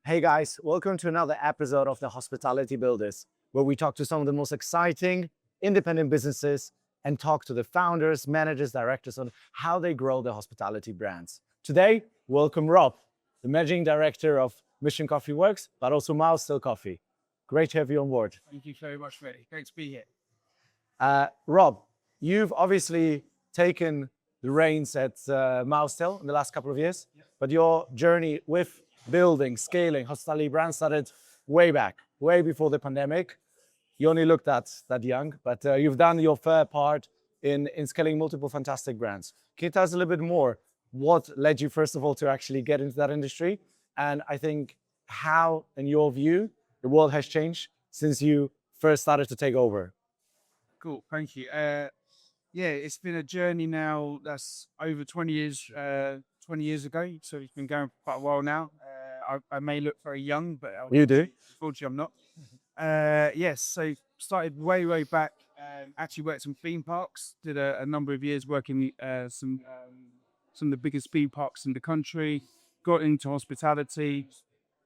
Hey guys, welcome to another episode of the Hospitality Builders, where we talk to some of the most exciting independent businesses and talk to the founders, managers, directors on how they grow their hospitality brands. Today, welcome Rob, the managing director of Mission Coffee Works, but also Mousetail Coffee. Great to have you on board. Thank you very much, Freddie. Great to be here. Rob, you've obviously taken the reins at Mousetail in the last couple of years, but your journey with building, scaling hospitality brands started way back, way before the pandemic. You only looked that young, but you've done your fair part in scaling multiple fantastic brands. Can you tell us a little bit more what led you, first of all, to actually get into that industry? And I think how, in your view, the world has changed since you first started to take over. Cool. Thank you. Yeah, it's been a journey now that's over 20 years, 20 years ago. So it's been going for quite a while now. I may look very young, but You do? unfortunately I'm not. Yes, so started way back. Actually worked in theme parks. Did a number of years working some of the biggest theme parks in the country. Got into hospitality,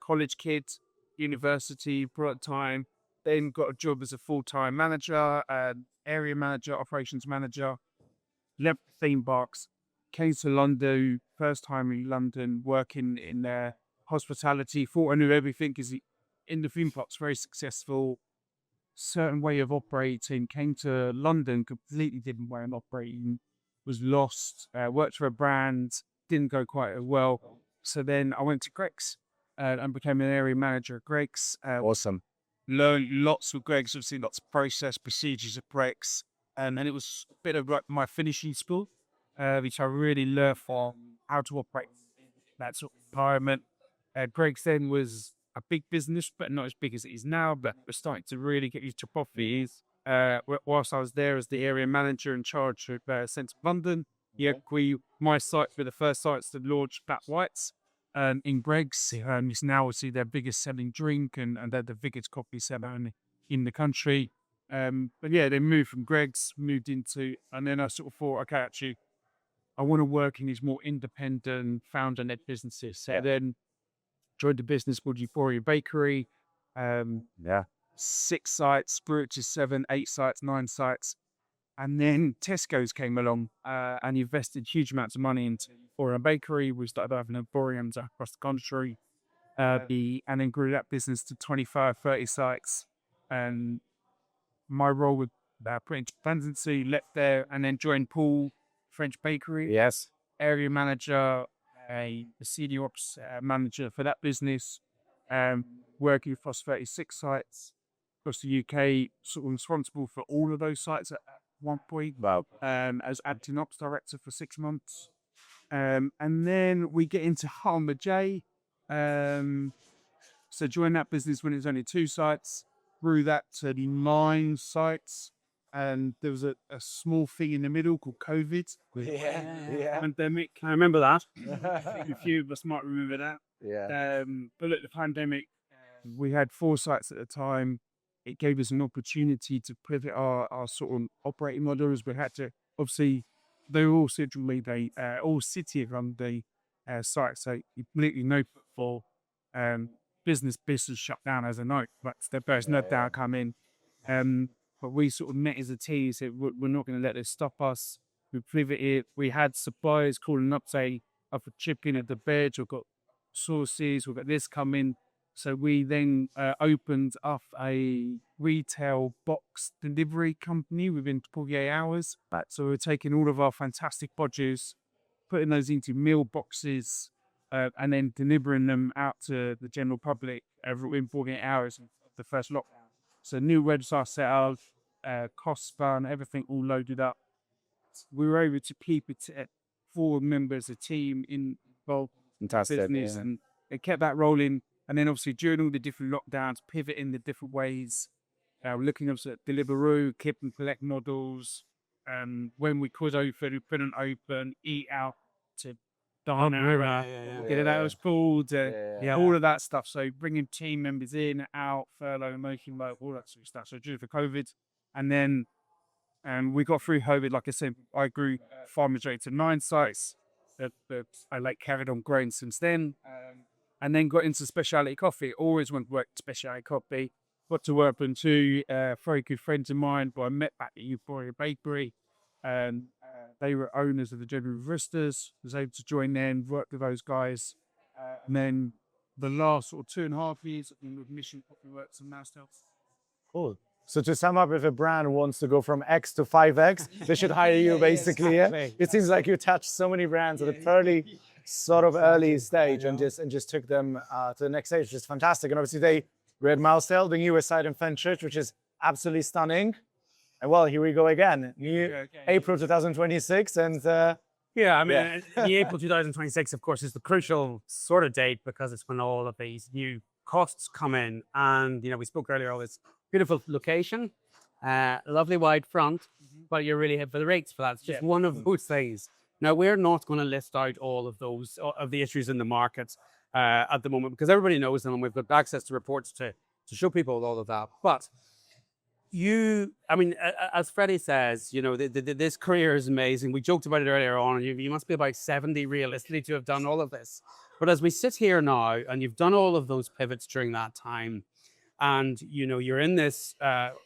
college kid, university, product time. Then got a job as a full-time manager, area manager, operations manager. Left theme parks. Came to London, first time in London, working in hospitality. Thought I knew everything because in the theme parks, very successful. Certain way of operating. Came to London, completely different way of operating. Was lost. Worked for a brand, didn't go quite as well. So then I went to Greg's and became an area manager at Greg's. Awesome. Learned lots with Greg's, obviously lots of process, procedures at Greg's. And it was a bit of like my finishing school, which I really learned from how to operate in that sort of environment. Greg's then was a big business, but not as big as it is now, but we're starting to really get used to profits. Whilst I was there as the area manager in charge of Centre London, my sites were the first sites to launch Flat Whites. In Greg's, it's now obviously their biggest selling drink and they're the biggest coffee seller in the country. But yeah, they moved from Greg's, moved into, and then I sort of thought, okay, actually, I want to work in these more independent founder-led businesses. So then joined the business called Euphoria Bakery. 6 sites, grew it to 7, 8 sites, 9 sites. And then Tesco's came along and invested huge amounts of money into Euphoria Bakery. We started having Euphorians across the country. And then grew that business to 25, 30 sites. And my role with put into redundancy, left there, and then joined Paul French Bakery. Yes. Area manager, a senior ops manager for that business, working across 36 sites across the UK, sort of responsible for all of those sites at one point. Wow. As acting ops director for 6 months. And then we get into Harmer J. So joined that business when it was only 2 sites, grew that to 9 sites. And there was a small thing in the middle called COVID. Yeah. Pandemic. I remember that. A few of us might remember that. Yeah. But look, the pandemic, we had 4 sites at the time. It gave us an opportunity to pivot our sort of operating models. We had to, obviously, they're all centrally, all city run the sites. So completely no footfall. Business shut down as a note, but there's no doubt coming. But we sort of met as a team, said we're not going to let this stop us. We pivoted. We had suppliers calling up saying, "I've got chicken at the bed. We've got sauces. We've got this coming." So we then opened up a retail box delivery company within 48 hours. So we're taking all of our fantastic produce, putting those into meal boxes, and then delivering them out to the general public within 48 hours of the first lockdown. So new website set up, cost spun, everything all loaded up. We were able to keep it at 4 members, a team involved in the business, and it kept that rolling. And then obviously during all the different lockdowns, pivoting the different ways, looking at Deliveroo, click and collect models, when we could open, we couldn't open, eat out to dine out, get it out of food, all of that stuff. So bringing team members in, out, furlough, making work, all that sort of stuff. So due for COVID, and then we got through COVID. Like I said, I grew farm majority to 9 sites. I carried on growing since then. and then got into specialty coffee. Always wanted to work specialty coffee. Got to work with two very good friends of mine who I met back at Euphoria Bakery. And they were owners of the General Baristas. Was able to join them, work with those guys. And then the last sort of 2.5 years, I've been with Mission Coffee Works and Mousetail. Cool. So to sum up, if a brand wants to go from X to 5X, they should hire you basically. Yeah. It seems like you touched so many brands at a fairly sort of early stage and just took them to the next stage, which is fantastic. And obviously we had Mousetail, the newest site in Fenchurch, which is absolutely stunning. And well, here we go again. April 2026, and yeah, I mean, the April 2026, of course, is the crucial sort of date because it's when all of these new costs come in. And, we spoke earlier, all this beautiful location, lovely wide front, but you're really hit for the rates for that. It's just one of those things. Now, we're not going to list out all of those, of the issues in the markets at the moment, because everybody knows them and we've got access to reports to show people all of that. But as Freddie says, this career is amazing. We joked about it earlier on. You must be about 70 realistically to have done all of this. But as we sit here now, and you've done all of those pivots during that time, and you're in this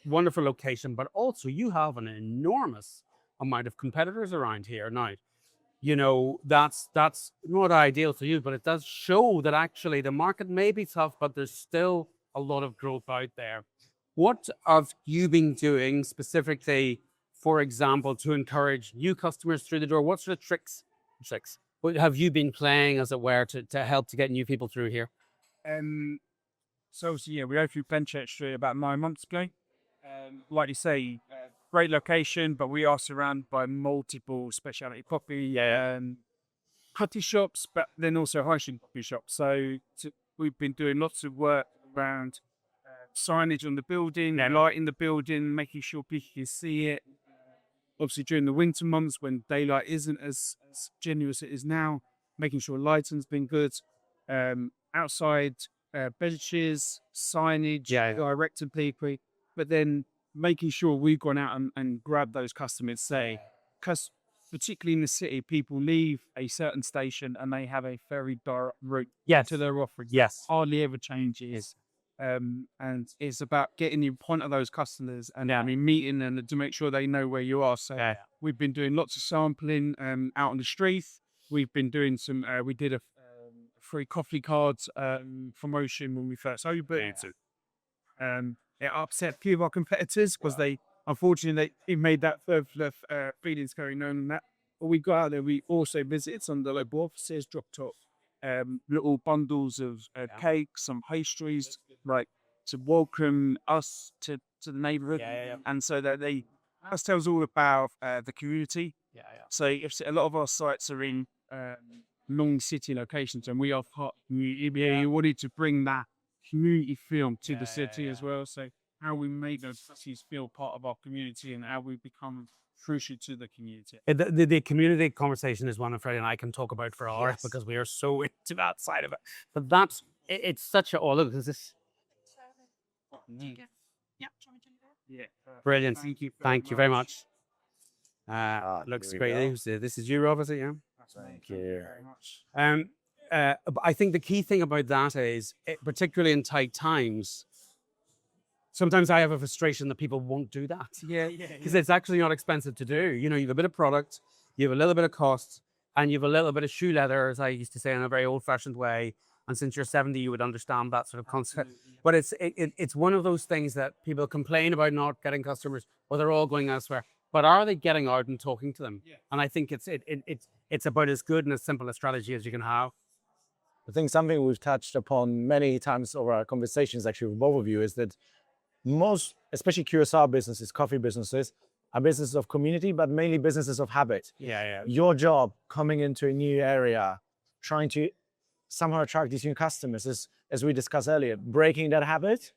wonderful location, but also you have an enormous amount of competitors around here now. That's not ideal for you, but it does show that actually the market may be tough, but there's still a lot of growth out there. What have you been doing specifically, for example, to encourage new customers through the door? What sort of tricks what have you been playing, as it were, to help to get new people through here? So obviously, we opened Fenchurch Street about 9 months ago. Like you say, great location, but we are surrounded by multiple specialty coffee coffee shops, but then also high street coffee shops. So we've been doing lots of work around signage on the building, lighting the building, making sure people can see it. Obviously, during the winter months when daylight isn't as generous as it is now, making sure lighting's been good. Outside benches, signage, direct to people, but then making sure we've gone out and grabbed those customers, because particularly in the city, people leave a certain station and they have a very direct route to their offering. Yes. Hardly ever changes. And it's about getting in front of those customers and meeting them to make sure they know where you are. So we've been doing lots of sampling out on the street. We've been doing some, we did a free coffee cards promotion when we first opened. It upset a few of our competitors because unfortunately, they made that feelings going on and that. But we got out there, we also visited some of the local offices, dropped off little bundles of cakes, some pastries, like to welcome us to the neighborhood. And so that us tells all about the community. So a lot of our sites are in long city locations, and we are part of the community. You wanted to bring that community feel to the city as well. So how we make those cities feel part of our community and how we become crucial to the community. The community conversation is one Freddie and I can talk about for hours because we are so into that side of it. But it's such a look, is this? Brilliant. Thank you very much. Looks great. This is you, Rob, is it? Yeah. Thank you very much. I think the key thing about that is, particularly in tight times, sometimes I have a frustration that people won't do that. Because it's actually not expensive to do. You have a bit of product, you have a little bit of cost, and you have a little bit of shoe leather, as I used to say in a very old-fashioned way. And since you're 70, you would understand that sort of concept. But it's one of those things that people complain about not getting customers, or they're all going elsewhere. But are they getting out and talking to them? And I think it's about as good and as simple a strategy as you can have. I think something we've touched upon many times over our conversations, actually, with both of you, is that most, especially QSR businesses, coffee businesses, are businesses of community, but mainly businesses of habit. Your job coming into a new area, trying to somehow attract these new customers is, as we discussed earlier, breaking that habit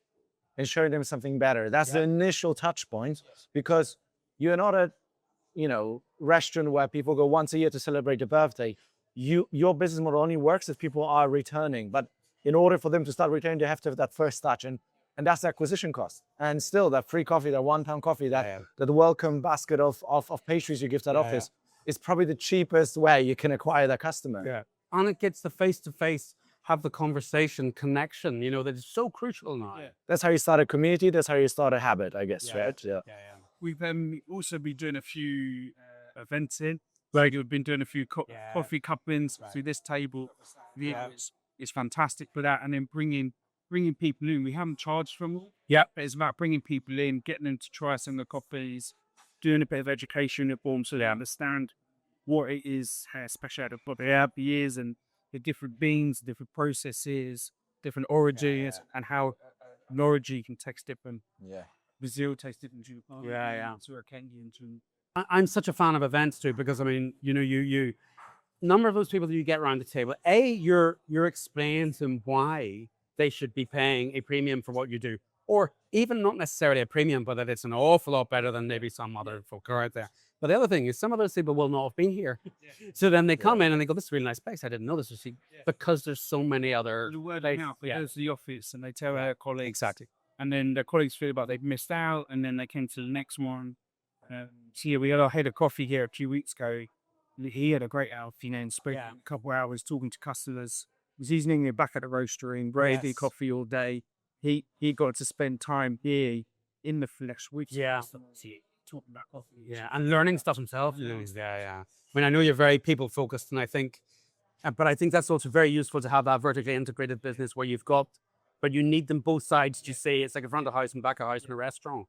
and showing them something better. That's the initial touch point, because you're not a, restaurant where people go once a year to celebrate a birthday. Your business model only works if people are returning. But in order for them to start returning, they have to have that first touch, and that's the acquisition cost. And still, that free coffee, that £1 coffee, that welcome basket of pastries you give to that office is probably the cheapest way you can acquire that customer. And it gets the face-to-face have the conversation, connection, you know, that is so crucial now. That's how you start a community. That's how you start a habit, I guess, right? Yeah. We've also been doing a few events in. Like we've been doing a few coffee couplings through this table. It's fantastic for that, and then bringing people in. We haven't charged from them. Yeah, But it's about bringing people in, getting them to try some of the coffees, doing a bit of education for them so they understand what it is, especially out of what they have the years and the different beans, different processes, different origins, and how an origin can taste different. Yeah. Brazil tastes different to to a Kenyan to. I'm such a fan of events too, because I mean, you know, you number of those people that you get around the table, you're explaining to them why they should be paying a premium for what you do, or even not necessarily a premium, but that it's an awful lot better than maybe some other folk are out there. But the other thing is, some of those people will not have been here, so then they come in and they go, "This is a really nice place. I didn't know this was here," because there's so many other The word of places. mouth, it goes to the office and they tell their colleagues. Exactly. And then their colleagues feel like they've missed out, and then they came to the next one. So yeah, we had our head of coffee here a few weeks ago. He had a great hour, you know, and spent a couple of hours talking to customers. He was evening back at the roastery and ready coffee all day. He got to spend time here in the flesh with talking about coffee. And learning stuff himself. I mean, I know you're very people focused, and I think, but I think that's also very useful to have that vertically integrated business where you've got, but you need them both sides. You say it's like a front of house and back of house in a restaurant.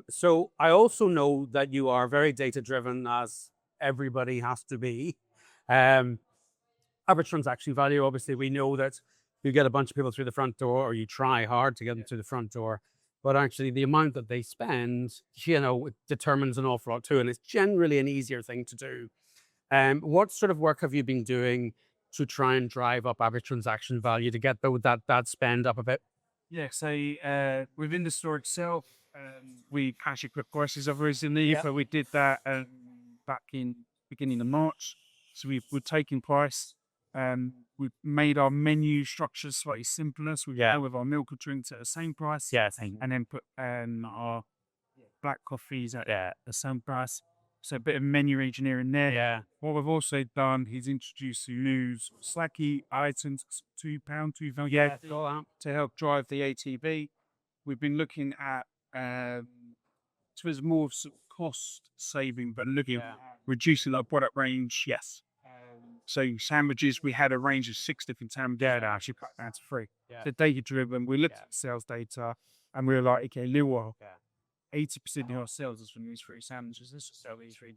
So I also know that you are very data driven, as everybody has to be. Average transaction value, obviously, we know that you get a bunch of people through the front door, or you try hard to get them through the front door, but actually the amount that they spend, you know, it determines an awful lot too, and it's generally an easier thing to do. What sort of work have you been doing to try and drive up average transaction value to get that spend up a bit? Yeah, so within the store itself, we actually put prices up recently, but we did that back in beginning of March. So we're taking price. We've made our menu structure slightly simpler. So we've with our milk or drinks at the same price. And then put our black coffees at the same price. So a bit of menu engineering there. What we've also done is introduced some new slacky items, £2, to help drive the ATV. We've been looking at so there's more of sort of cost saving, but looking at reducing our product range. So sandwiches, we had a range of 6 different sandwiches. Actually cut down to 3. So data driven. We looked at sales data, and we were like, okay, 80% of our sales is from these 3 sandwiches. Let's just sell these 3.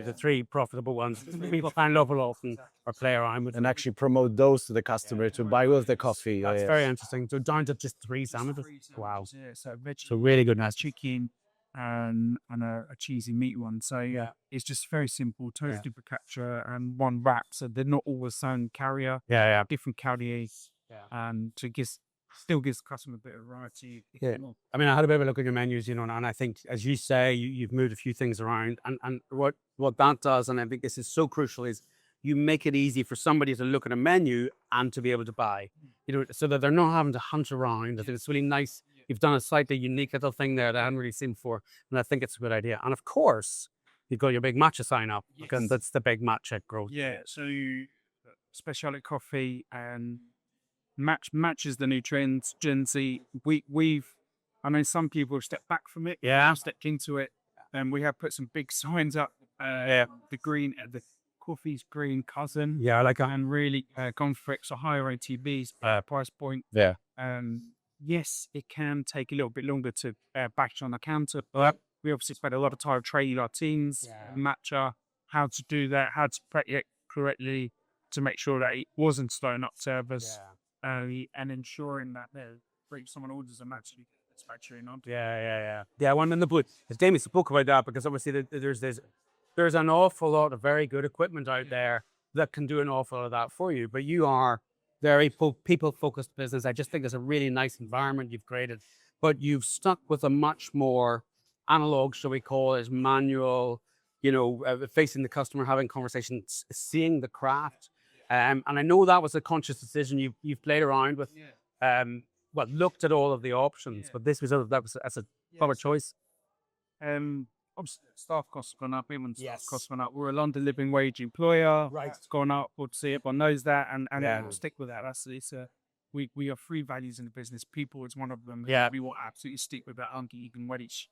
The 3 profitable ones. People find love often or play around with, and actually promote those to the customer to buy with the coffee. That's very interesting. So down to just 3 sandwiches. Wow. So really good. Nice chicken and a cheesy meat one. So it's just very simple. Toasted focaccia and 1 wrap. So they're not all the same carrier. Different carriers. And to still gives the customer a bit of variety. I mean, I had a bit of a look at your menus, you know, and I think, as you say, you've moved a few things around, and what that does, and I think this is so crucial, is you make it easy for somebody to look at a menu and to be able to buy, you know, so that they're not having to hunt around. I think it's really nice. You've done a slightly unique little thing there that I hadn't really seen before, and I think it's a good idea. And of course, you've got your big matcha sign up, because that's the big matcha growth. So specialty coffee and matches the new trends. Gen Z, I know some people have stepped back from it. Stepped into it, and we have put some big signs up. The coffee's green cousin. I like that. And really gone for extra higher ATVs price point. Yes, it can take a little bit longer to batch on the counter, but we obviously spent a lot of time training our teams, matcha, how to do that, how to prep it correctly to make sure that it wasn't slowing up service. And ensuring that if someone orders a match, it's factoring on. One in the boot. As Damien spoke about that, because obviously there's an awful lot of very good equipment out there that can do an awful lot of that for you. But you are very people-focused business. I just think there's a really nice environment you've created, but you've stuck with a much more analog, shall we call it, manual, you know, facing the customer, having conversations, seeing the craft. And I know that was a conscious decision. You've played around with, looked at all of the options, but this was that's a proper choice. obviously staff costs gone up, even staff Yes. costs gone up. We're a London living wage employer. Right. It's gone up. We'll see everyone knows that, and Yeah. we'll stick with that. We have three values in the business. People is one of them. Yeah. We will absolutely stick with that uneven wage.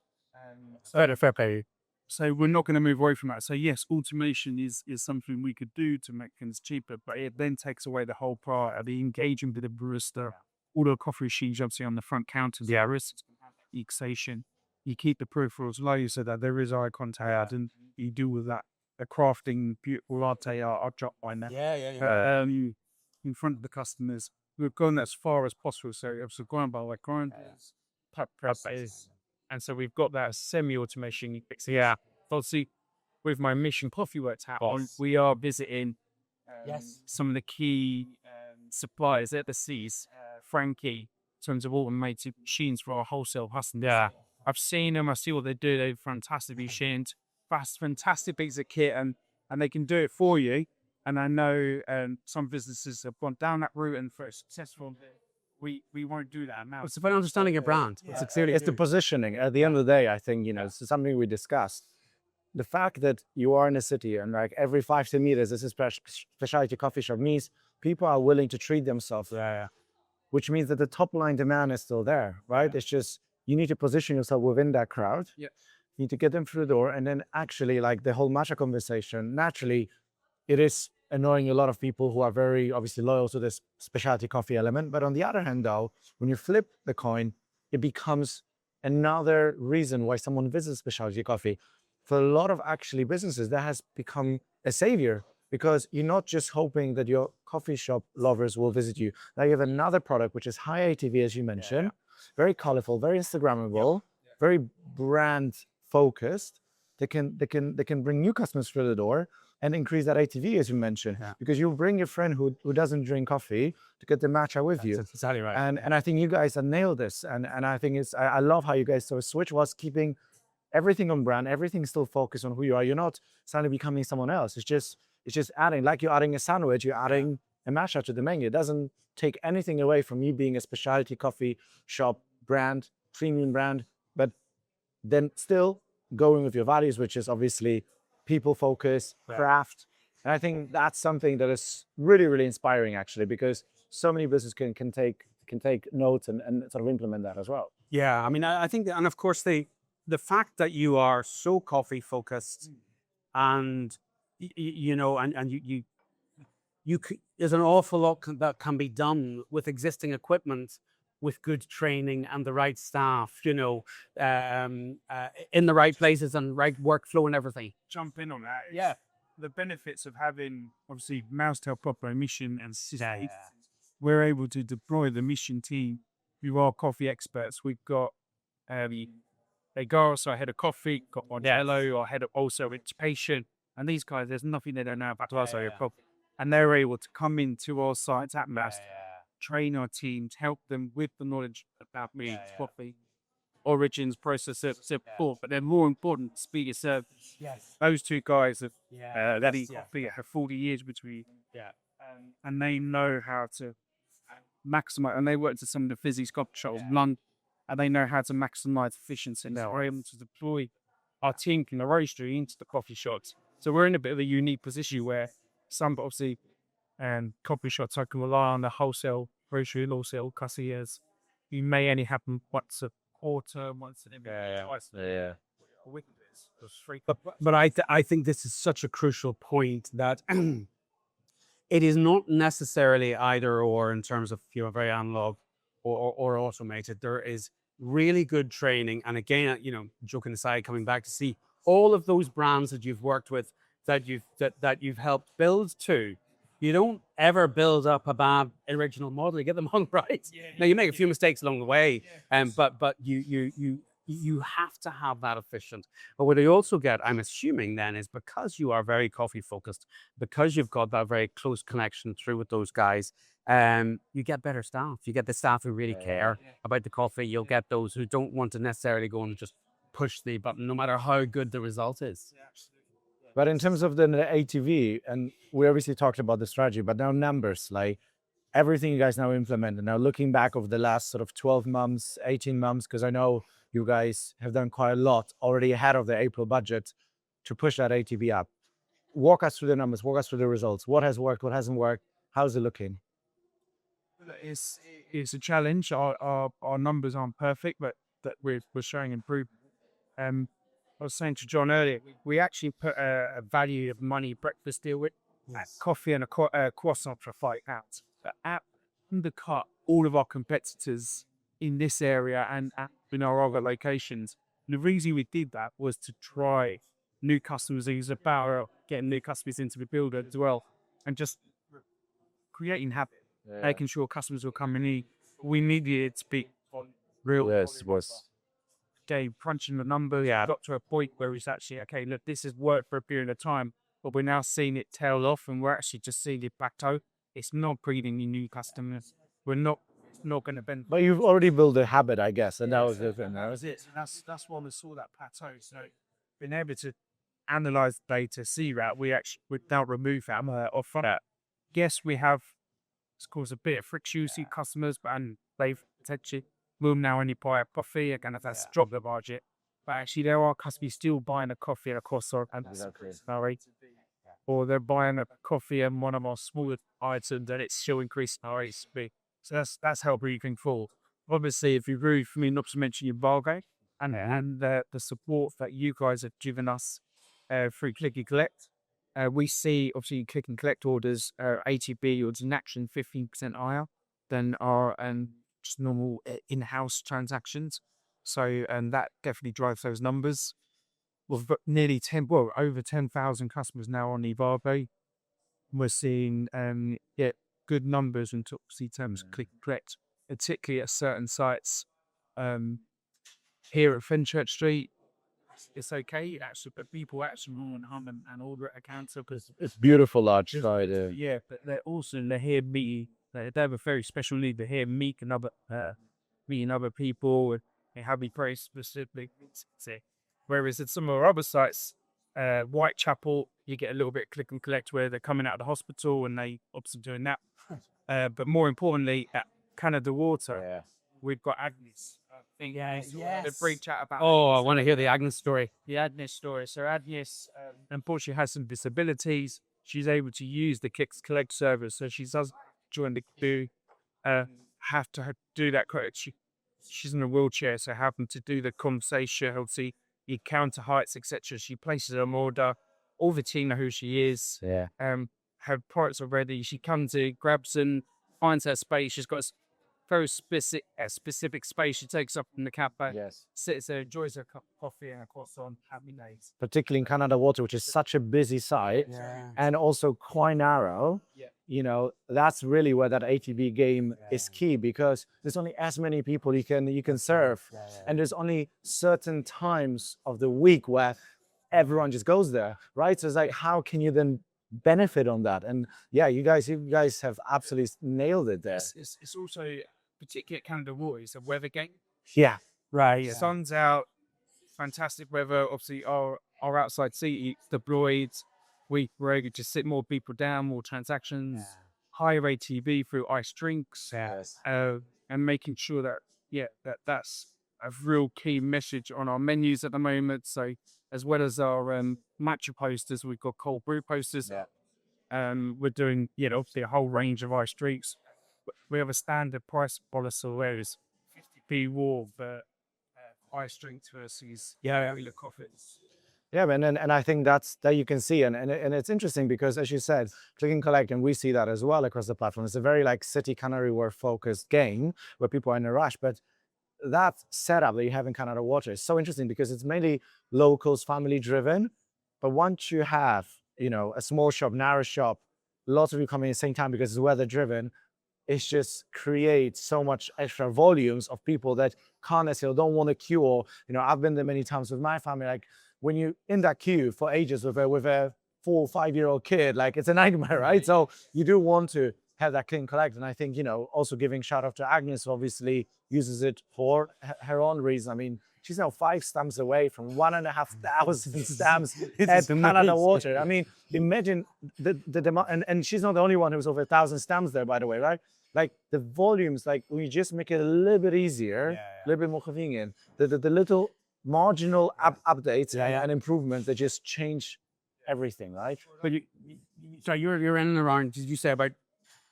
Fair play. So we're not going to move away from that. So yes, automation is something we could do to make things cheaper, but it then takes away the whole part of the engagement with the barista. All the coffee machines obviously on the front counters. Yeah. Baristas can have fixation. You keep the peripherals low so that there is eye contact, and you do with that a crafting beautiful latte art drop by now. Yeah. In front of the customers. We've gone as far as possible. So it's gone by like grinders, presses. And so we've got that semi-automation. Yeah. Obviously, with my Mission Coffee Works hat on, we are visiting some of the key suppliers at the Seas, Frankie, in terms of automated machines for our wholesale customers. Yeah. I've seen them. I see what they do. They're fantastic machines, fantastic piece of kit, and they can do it for you. And I know some businesses have gone down that route, and for successful, we won't do that now. It's about understanding your brand. It's clearly It's the positioning. At the end of the day, I think, this is something we discussed. The fact that you are in a city and like every 5 meters, this is specialty coffee shop means people are willing to treat themselves. Which means that the top line demand is still there, right? It's just, you need to position yourself within that crowd. Yeah. You need to get them through the door. And then actually like the whole matcha conversation, naturally, it is annoying a lot of people who are very obviously loyal to this specialty coffee element. But on the other hand, though, when you flip the coin, it becomes another reason why someone visits specialty coffee. For a lot of actually businesses, that has become a savior, because you're not just hoping that your coffee shop lovers will visit you. Now you have another product, which is high ATV, as you mentioned, very colorful, very Instagrammable, very brand focused. They can bring new customers through the door and increase that ATV, as you mentioned, because you bring your friend who doesn't drink coffee to get the matcha with you. That's exactly right. And I think you guys have nailed this. And I think I love how you guys sort of switch was keeping everything on brand, everything still focused on who you are. You're not suddenly becoming someone else. It's just adding, like you're adding a sandwich, you're adding a matcha to the menu. It doesn't take anything away from you being a specialty coffee shop brand, premium brand, but then still going with your values, which is obviously people focus, craft. And I think that's something that is really, really inspiring actually, because so many businesses can take notes and sort of implement that as well. Yeah, I mean, I think, and of course, the fact that you are so coffee focused, and there's an awful lot that can be done with existing equipment, with good training and the right staff, in the right places and right workflow and everything. Jump in on that. The benefits of having obviously Mousetail proper mission and Signage. We're able to deploy the mission team who are coffee experts. We've got they go also head of coffee, got Modello, or head of also education. And these guys, there's nothing they don't know about also coffee. And they're able to come into our sites at Mousetail, train our teams, help them with the knowledge about beans, coffee, origins, process, support. But they're more important, speed of service. Those two guys have that eat coffee have 40 years between. And they know how to maximize, and they work to some of the fizzy coffee shops in London, and they know how to maximize efficiency. And they're able to deploy our team from the roastery into the coffee shops. So we're in a bit of a unique position where some obviously coffee shops I can rely on the wholesale grocery, wholesale cashiers. You may only have them once a quarter, once an every twice a week. But I think this is such a crucial point that it is not necessarily either or in terms of very analog or automated. There is really good training, and again, joking aside, coming back to see all of those brands that you've worked with, that you've helped build to. You don't ever build up a bad original model. You get them on right. Now you make a few mistakes along the way, but you have to have that efficient. But what you also get, I'm assuming then, is because you are very coffee focused, because you've got that very close connection through with those guys, you get better staff. You get the staff who really care about the coffee. You'll get those who don't want to necessarily go and just push the button, no matter how good the result is. But in terms of the ATV, and we obviously talked about the strategy, but now numbers, like everything you guys now implemented. Now looking back over the last sort of 12 months, 18 months, because I know you guys have done quite a lot already ahead of the April budget to push that ATV up. Walk us through the numbers, walk us through the results. What has worked, what hasn't worked? How's it looking? It's a challenge. Our numbers aren't perfect, but that we're showing improvement. I was saying to John earlier, we actually put a value of money breakfast deal with coffee and a croissant for £5. That undercut all of our competitors in this area and in our other locations. And the reason we did that was to try new customers. It was about getting new customers into the builder as well, and just creating habit, making sure customers were coming in. We needed it to be real. Yes, was. Game crunching the numbers, got to a point where it's actually, okay, look, this has worked for a period of time, but we're now seeing it tail off and we're actually just seeing it plateau. It's not breeding any new customers. We're not going to bend. But you've already built a habit, I guess, and that was the thing. That was it. And that's why we saw that plateau. So being able to analyze the data, see that we actually would now remove that off from that. Yes, we have, it's caused a bit of friction, see customers, and they've potentially will now only buy a coffee, again, if that's dropped the budget. But actually, there are customers still buying a coffee and a croissant and sorry, or they're buying a coffee and one of our smaller items, and it's still increasing our ASP. So that's how we can fall. Obviously, if you really, for me, not to mention your embargo and the support that you guys have given us through Click and Collect, we see obviously Click and Collect orders, ATB orders in action 15% higher than our just normal in-house transactions. So, and that definitely drives those numbers. We've got nearly over 10,000 customers now on Euphoria. We're seeing, good numbers in terms of Click and Collect, particularly at certain sites. Here at Fenchurch Street, it's okay. Actually, but people actually want to come and order at a counter because It's beautiful large side. yeah, but they're here meeting. They have a very special need. They're here meeting other people, and they have me very specific. Whereas at some of our other sites, Whitechapel, you get a little bit of Click and Collect where they're coming out of the hospital and they obviously doing that. But more importantly, at Canada Water, we've got Agnes. The brief chat about. Oh, I want to hear the Agnes story. The Agnes story. So Agnes, unfortunately, has some disabilities. She's able to use the Click and Collect service, so she does join the queue. Have to do that. She's in a wheelchair, so having to do the conversation, obviously, your counter heights, etc. She places an order. All the team know who she is. Yeah. Her products are ready. She comes in, grabs and finds her space. She's got a very specific space. She takes up from the cafe, sits there, enjoys her cup of coffee and a croissant. Happy days. Particularly in Canada Water, which is such a busy site and also quite narrow. You know, that's really where that ATB game is key, because there's only as many people you can serve, and there's only certain times of the week where everyone just goes there, right? So it's like, how can you then benefit on that? And you guys have absolutely nailed it there. It's also, particularly at Canada Water, it's a weather game. Yeah, right. Yeah. Sun's out, fantastic weather. Obviously, our outside seat deployed. We were able to sit more people down, more transactions, higher ATV through iced drinks, and making sure that that's a real key message on our menus at the moment. So as well as our matcha posters, we've got cold brew posters. We're doing obviously a whole range of iced drinks. We have a standard price policy where it's 50p warm for iced drinks versus regular coffees. Yeah, and I think that you can see, and it's interesting because, as you said, Click and Collect, and we see that as well across the platform. It's a very City Canary Wharf focused game where people are in a rush, but that setup that you have in Canada Water is so interesting because it's mainly locals, family driven. But once you have a small shop, narrow shop, lots of you coming in at the same time because it's weather driven, it just creates so much extra volumes of people that can't necessarily, don't want to queue. Or I've been there many times with my family, when you're in that queue for ages with a 4 or 5 year old kid, it's a nightmare, right? So you do want to have that Click and Collect. And I think, also giving shout out to Agnes, who obviously uses it for her own reason. I mean, she's now 5 stamps away from 1,500 stamps at Canada Water. I mean, imagine the demand, and she's not the only one who's over 1,000 stamps there, by the way, right? like the volumes, like when you just make it a little bit easier, a little bit more convenient, the little marginal updates and improvements that just change everything, right? But so you're in and around, did you say about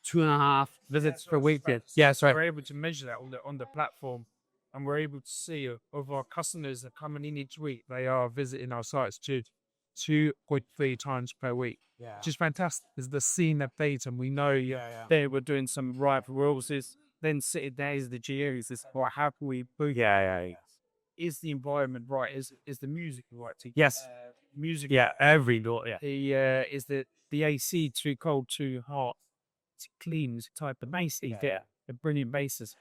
2.5 visits per week? Yes, right. We're able to measure that on the platform, and we're able to see of our customers that coming in each week, they are visiting our sites 2.3 times per week, which is fantastic. Is the scene that data, and we know they were doing some right for rules. Then sitting there is the GOs. Is what how can we boost? Is the environment right? Is the music right? Yes. Music. Yeah, every door. Yeah. Is the AC too cold, too hot? Cleans type of bass. A brilliant basis.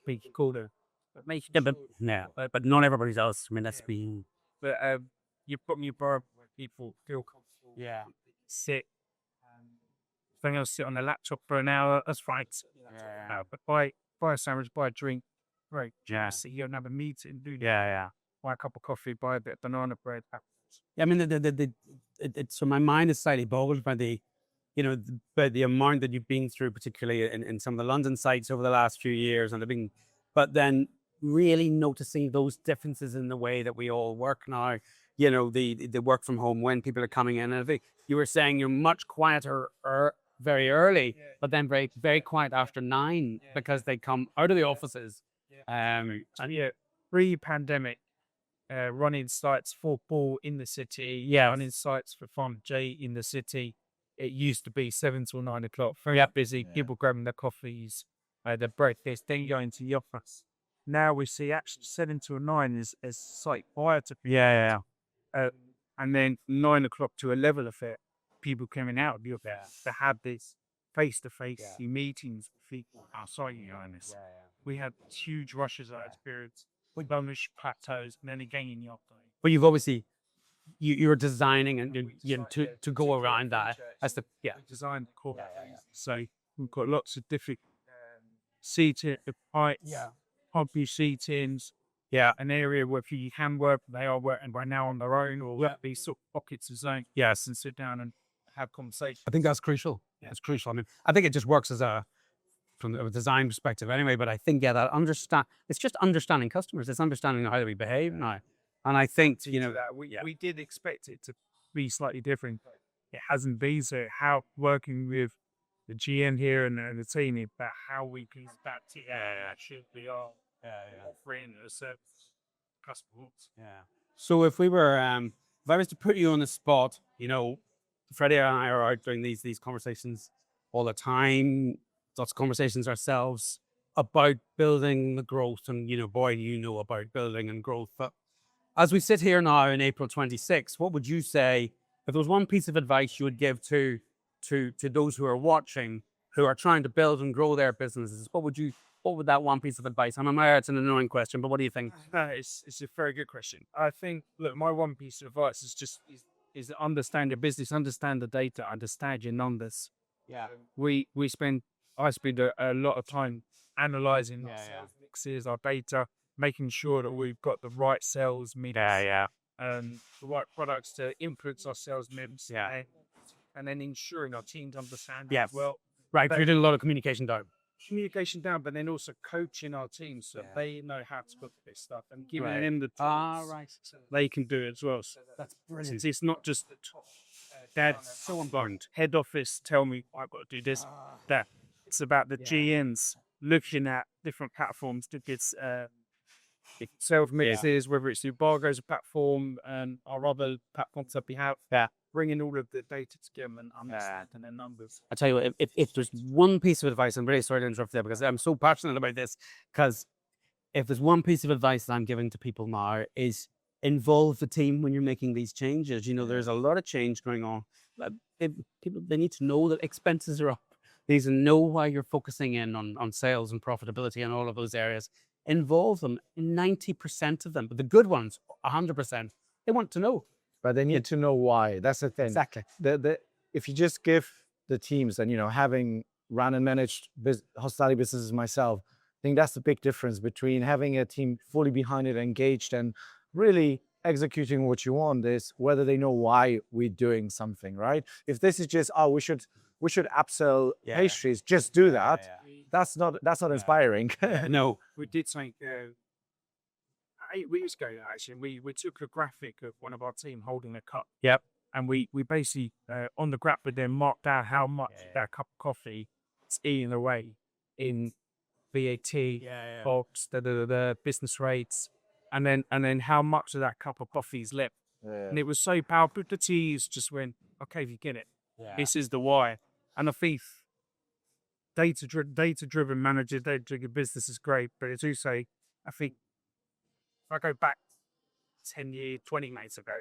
Big cooler. But make But not everybody else. I mean, that's been. But you put me bar where people feel comfortable. Sit. Thing else, sit on the laptop for an hour. That's right. But buy a sandwich, buy a drink. Right. So you don't have a meeting, do you? Buy a cup of coffee, buy a bit of banana bread. I mean, so my mind is slightly boggled by by the amount that you've been through, particularly in some of the London sites over the last few years, but then really noticing those differences in the way that we all work now. The work from home when people are coming in. And I think you were saying you're much quieter very early, but then very, very quiet after 9 because they come out of the offices. And pre-pandemic, running sites for Ball in the city, running sites for Fun J in the city. It used to be 7 till 9 o'clock. Very busy. People grabbing their coffees, their breakfast, then going to the office. Now we see actually 7 till 9 is site quieter. And then 9 o'clock to 11 affair, people coming out of the office to have this face-to-face meetings with people outside your Agnes. We had huge rushes of experience with bonus plateaus and then again in the afternoon. But you've obviously you're designing and to go around that as the design the core. So we've got lots of different seating heights, hobby seatings. An area where if you can work, they are working right now on their own, or these sort of pockets of zone. And sit down and have conversation. I think that's crucial. It's crucial. I mean, I think it just works from a design perspective anyway. But I think it's just understanding customers. It's understanding how we behave now. And I think that we did expect it to be slightly different. It hasn't been. So how working with the GM here and the team about how we can adapt it should be our offering a service customers. So if we were, if I was to put you on the spot, Freddie and I are out doing these conversations all the time. Lots of conversations ourselves about building the growth, and boy, about building and growth. But as we sit here now in April 26, what would you say if there was one piece of advice you would give to those who are watching, who are trying to build and grow their businesses? What would that one piece of advice? I'm aware it's an annoying question, but what do you think? It's a very good question. I think, look, my one piece of advice is understand your business, understand the data, understand your numbers. I spend a lot of time analyzing our sales mixes, our data, making sure that we've got the right sales mix, and the right products to influence our sales mix, and then ensuring our teams understand as well. Right, you're doing a lot of communication down. But then also coaching our teams so they know how to put this stuff and giving them the tools so they can do it as well. So that's brilliant. It's not just the top. That's so important. Head office tell me I've got to do this. That it's about the GMs looking at different platforms to get sales mixes, whether it's Ubargo's platform and our other platforms that we have. Bringing all of the data together and understanding their numbers. I tell you what, if there's one piece of advice, I'm really sorry to interrupt there because I'm so passionate about this, because if there's one piece of advice that I'm giving to people now is involve the team when you're making these changes. There's a lot of change going on. People, they need to know that expenses are up. They need to know why you're focusing in on sales and profitability and all of those areas. Involve them in 90% of them, but the good ones, 100%, they want to know. But they need to know why. That's the thing. Exactly. If you just give the teams, and having run and managed hospitality businesses myself, I think that's the big difference between having a team fully behind it, engaged, and really executing what you want, is whether they know why we're doing something, right? If this is just, we should upsell pastries, just do that. that's not inspiring. No. We did something 8 weeks ago, actually. We took a graphic of one of our team holding a cup. Yep. And we basically, on the graphic, then marked out how much that cup of coffee is eating away in VAT, box, the business rates, and then how much of that cup of coffee is left. Yeah. And it was so powerful. The teas just went, okay, if you get it, this is the why. And I think data-driven manager, data-driven business is great, but as you say, I think if I go back 10 years, 20 months ago,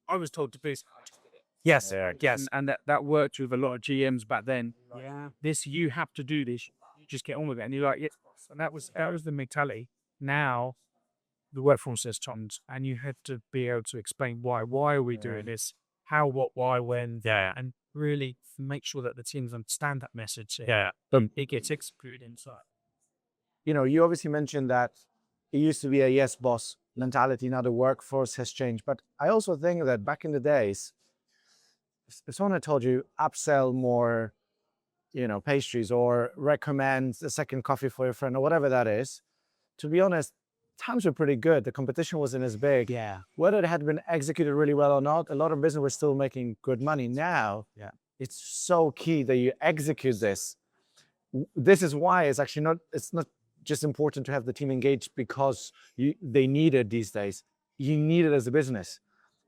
I was told to boost. Yes. Yes. And that worked with a lot of GMs back then. Yeah. You have to do this. You just get on with it. And you're like, yeah. And that was the mentality. Now, the workforce has changed, and you have to be able to explain why. Why are we doing this? How, what, why, when? Yeah. And really make sure that the teams understand that message. Yeah. It gets executed inside. You obviously mentioned that it used to be a yes boss mentality. Now the workforce has changed. But I also think that back in the days, if someone had told you upsell more, pastries or recommend a second coffee for your friend or whatever that is, to be honest, times were pretty good. The competition wasn't as big. Yeah. Whether it had been executed really well or not, a lot of business was still making good money. Now, it's so key that you execute this. This is why it's not just important to have the team engaged because they need it these days. You need it as a business.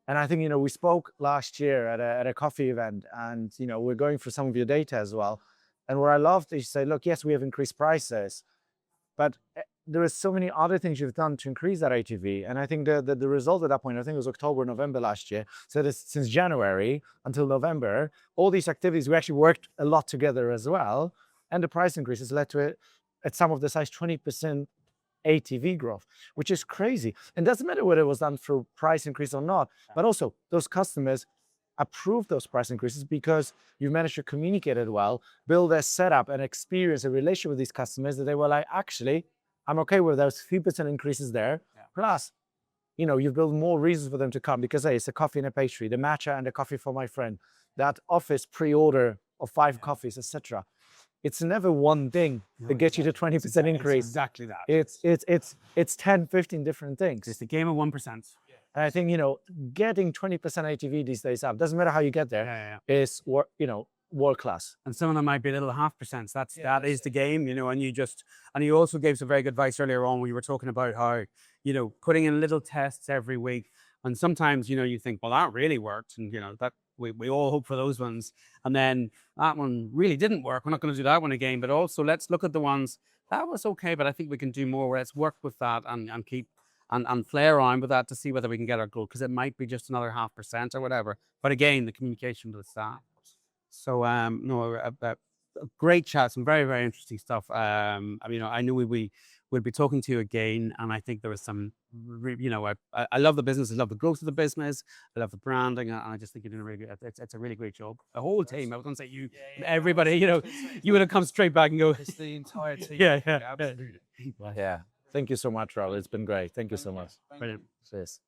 And I think, we spoke last year at a coffee event, and, we're going through some of your data as well. And what I loved is you say, look, yes, we have increased prices, but there are so many other things you've done to increase that ATV. And I think the result at that point, I think it was October, November last year. So since January until November, all these activities, we actually worked a lot together as well. And the price increases led to at some of the size 20% ATV growth, which is crazy. And doesn't matter whether it was done through price increase or not, but also those customers approve those price increases because you managed to communicate it well, build a setup and experience a relationship with these customers that they were like, actually, I'm okay with those 3% increases there. Plus, you've built more reasons for them to come because, hey, it's a coffee and a pastry, the matcha and the coffee for my friend, that office pre-order of 5 coffees, etc. It's never one thing that gets you to 20% increase. It's exactly that. It's 10, 15 different things. It's the game of 1%. And I think, getting 20% ATV these days up, doesn't matter how you get there, is world class. And some of them might be a little 0.5%. That is the game, and you also gave some very good advice earlier on when you were talking about how, putting in little tests every week. And sometimes, you think, well, that really worked. And, that we all hope for those ones. And then that one really didn't work. We're not going to do that one again. But also let's look at the ones that was okay, but I think we can do more. Let's work with that and keep and play around with that to see whether we can get our goal, because it might be just another 0.5% or whatever. But again, the communication with the staff. So a great chat, some very, very interesting stuff. I knew we'd be talking to you again, and I think there was some, I love the business, I love the growth of the business, I love the branding, and I just think you're doing a really good. It's a really great job. The whole team. I was going to say you, everybody. You would have come straight back and go. It's the entire team. Yeah, absolutely. Yeah. Thank you so much, Rob. It's been great. Thank you so much. Brilliant. Cheers.